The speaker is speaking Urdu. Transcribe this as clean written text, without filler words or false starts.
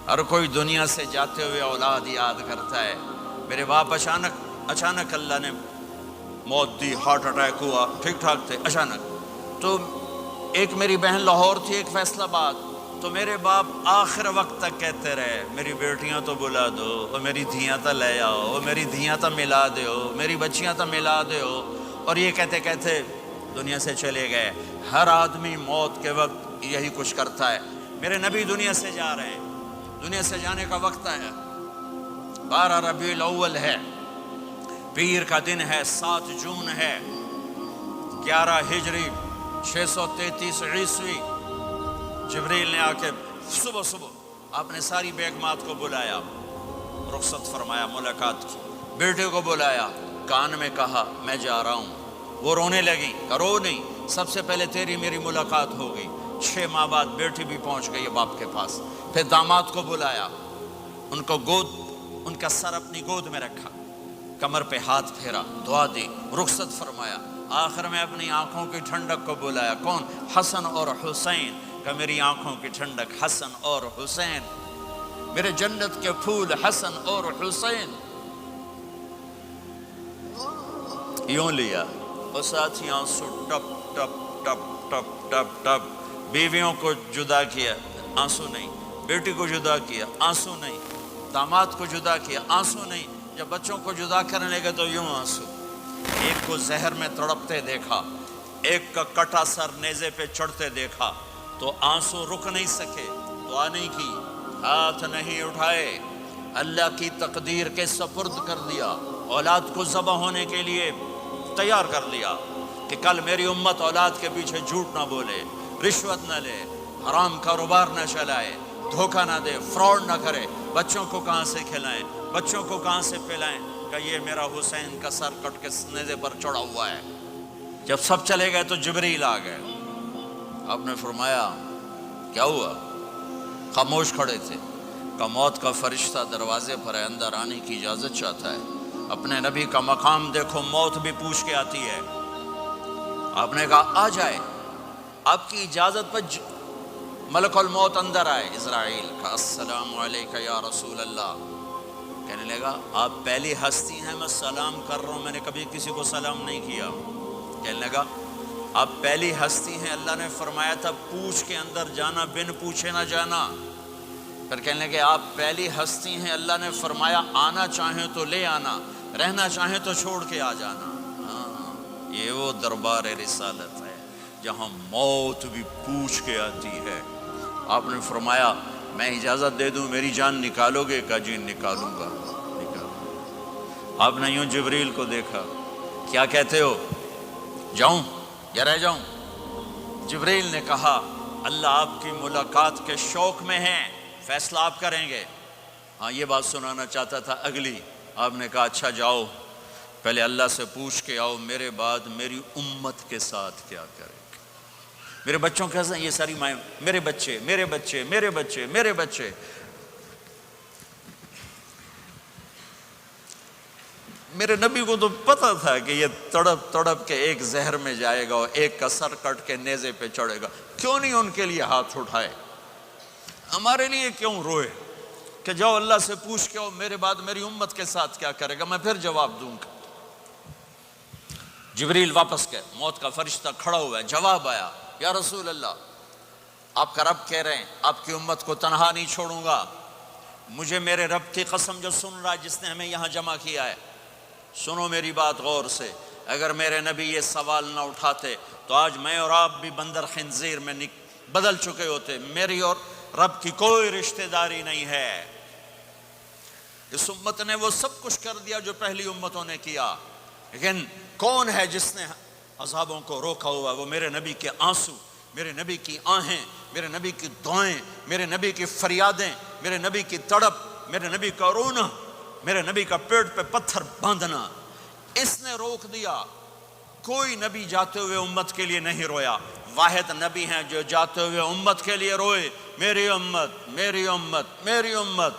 ہر کوئی دنیا سے جاتے ہوئے اولاد یاد کرتا ہے۔ میرے باپ اچانک اللہ نے موت دی، ہارٹ اٹیک ہوا، ٹھیک ٹھاک تھے، اچانک۔ تو ایک میری بہن لاہور تھی، ایک فیصل آباد، تو میرے باپ آخر وقت تک کہتے رہے میری بیٹیاں تو بلا دو، اور میری دھیاں تو لے آؤ، اور میری دھیاں تو ملا دیو، میری بچیاں تو ملا دیو، اور یہ کہتے کہتے دنیا سے چلے گئے۔ ہر آدمی موت کے وقت یہی کچھ کرتا ہے۔ میرے نبی دنیا سے جا رہے ہیں، دنیا سے جانے کا وقت ہے، 12 ربیع الاول ہے، پیر کا دن ہے، 7 جون ہے، 11 ہجری 633 عیسوی۔ جبریل نے آ کے صبح آپ نے ساری بیگمات کو بلایا، رخصت فرمایا، ملاقات کی، بیٹے کو بلایا، کان میں کہا میں جا رہا ہوں۔ وہ رونے لگی، رو نہیں، سب سے پہلے تیری میری ملاقات ہو گئی۔ 6 ماہ بعد بیٹی بھی پہنچ گئی باپ کے پاس۔ پھر داماد کو بلایا، ان کا سر اپنی گود میں رکھا، کمر پہ ہاتھ پھیرا، دعا دی، رخصت فرمایا۔ آخر میں اپنی آنکھوں کی ٹھنڈک کو بلایا، کون؟ حسن اور حسین، کہ میری آنکھوں کی ٹھنڈک حسن اور حسین، میرے جنت کے پھول حسن اور حسین۔ یوں لیا اور ساتھ ہی آنسو ٹپ ٹپ ٹپ ٹپ ٹپ ٹپ۔ بیویوں کو جدا کیا، آنسو نہیں، بیٹی کو جدا کیا، آنسو نہیں، داماد کو جدا کیا، آنسو نہیں، جب بچوں کو جدا کرنے لگے تو یوں آنسو۔ ایک کو زہر میں تڑپتے دیکھا، ایک کا کٹا سر نیزے پہ چڑھتے دیکھا، تو آنسو رک نہیں سکے، دعا نہیں کی، ہاتھ نہیں اٹھائے، اللہ کی تقدیر کے سپرد کر دیا، اولاد کو ذبح ہونے کے لیے تیار کر لیا کہ کل میری امت اولاد کے پیچھے جھوٹ نہ بولے، رشوت نہ لے، حرام کاروبار نہ چلائے، دھوکہ نہ دے، فراڈ نہ کرے، بچوں کو کہاں سے کھلائیں، بچوں کو کہاں سے پلائیں، کہ یہ میرا حسین کا سر کٹ کے نیزے پر چڑھا ہوا ہے۔ جب سب چلے گئے تو جبریل آ گئے۔ آپ نے فرمایا کیا ہوا؟ خاموش کھڑے تھے، کہ موت کا فرشتہ دروازے پر ہے، اندر آنے کی اجازت چاہتا ہے۔ اپنے نبی کا مقام دیکھو، موت بھی پوچھ کے آتی ہے۔ آپ نے کہا آ جائے، آپ کی اجازت پر ملک الموت اندر آئے۔ اسرائیل کا السلام علیکہ یا رسول اللہ، کہنے لگا آپ پہلی ہستی ہیں، میں سلام کر رہا ہوں، میں نے کبھی کسی کو سلام نہیں کیا۔ کہنے لگا آپ پہلی ہستی ہیں، اللہ نے فرمایا تھا پوچھ کے اندر جانا، بن پوچھے نہ جانا۔ پھر کہنے لگے آپ پہلی ہستی ہیں، اللہ نے فرمایا آنا چاہیں تو لے آنا، رہنا چاہیں تو چھوڑ کے آ جانا۔ ہاں، یہ وہ دربار رسالت ہے جہاں موت بھی پوچھ کے آتی ہے۔ آپ نے فرمایا میں اجازت دے دوں میری جان نکالو گے؟ کہ جی نکالوں گا، نکالوں۔ آپ نے یوں جبریل کو دیکھا، کیا کہتے ہو، جاؤں یا رہ جاؤں؟ جبریل نے کہا اللہ آپ کی ملاقات کے شوق میں ہیں، فیصلہ آپ کریں گے۔ ہاں یہ بات سنانا چاہتا تھا اگلی۔ آپ نے کہا اچھا جاؤ، پہلے اللہ سے پوچھ کے آؤ میرے بعد میری امت کے ساتھ کیا کرے، میرے بچوں کے ساتھ۔ یہ ساری مائیں، میرے بچے میرے بچے میرے بچے میرے بچے۔ میرے نبی کو تو پتا تھا کہ یہ تڑپ تڑپ کے ایک زہر میں جائے گا اور ایک کا سر کٹ کے نیزے پہ چڑھے گا، کیوں نہیں ان کے لیے ہاتھ اٹھائے؟ ہمارے لیے کیوں روئے کہ جاؤ اللہ سے پوچھ کے آؤ میرے بعد میری امت کے ساتھ کیا کرے گا، میں پھر جواب دوں گا۔ جبریل واپس گئے، موت کا فرشتہ کھڑا ہوا ہے، جواب آیا یا رسول اللہ آپ کا رب کہہ رہے ہیں آپ کی امت کو تنہا نہیں چھوڑوں گا، مجھے میرے رب کی قسم جو سن رہا ہے جس نے ہمیں یہاں جمع کیا ہے، سنو میری بات غور سے، اگر میرے نبی یہ سوال نہ اٹھاتے تو آج میں اور آپ بھی بندر خنزیر میں بدل چکے ہوتے۔ میری اور رب کی کوئی رشتہ داری نہیں ہے۔ اس امت نے وہ سب کچھ کر دیا جو پہلی امتوں نے کیا، لیکن کون ہے جس نے عذابوں کو روکا ہوا؟ وہ میرے نبی کے آنسو، میرے نبی کی آہیں، میرے نبی کی دعائیں، میرے نبی کی فریادیں، میرے نبی کی تڑپ، میرے نبی کا رونا، میرے نبی کا پیٹ پہ پتھر باندھنا، اس نے روک دیا۔ کوئی نبی جاتے ہوئے امت کے لیے نہیں رویا، واحد نبی ہیں جو جاتے ہوئے امت کے لیے روئے، میری امت میری امت میری امت۔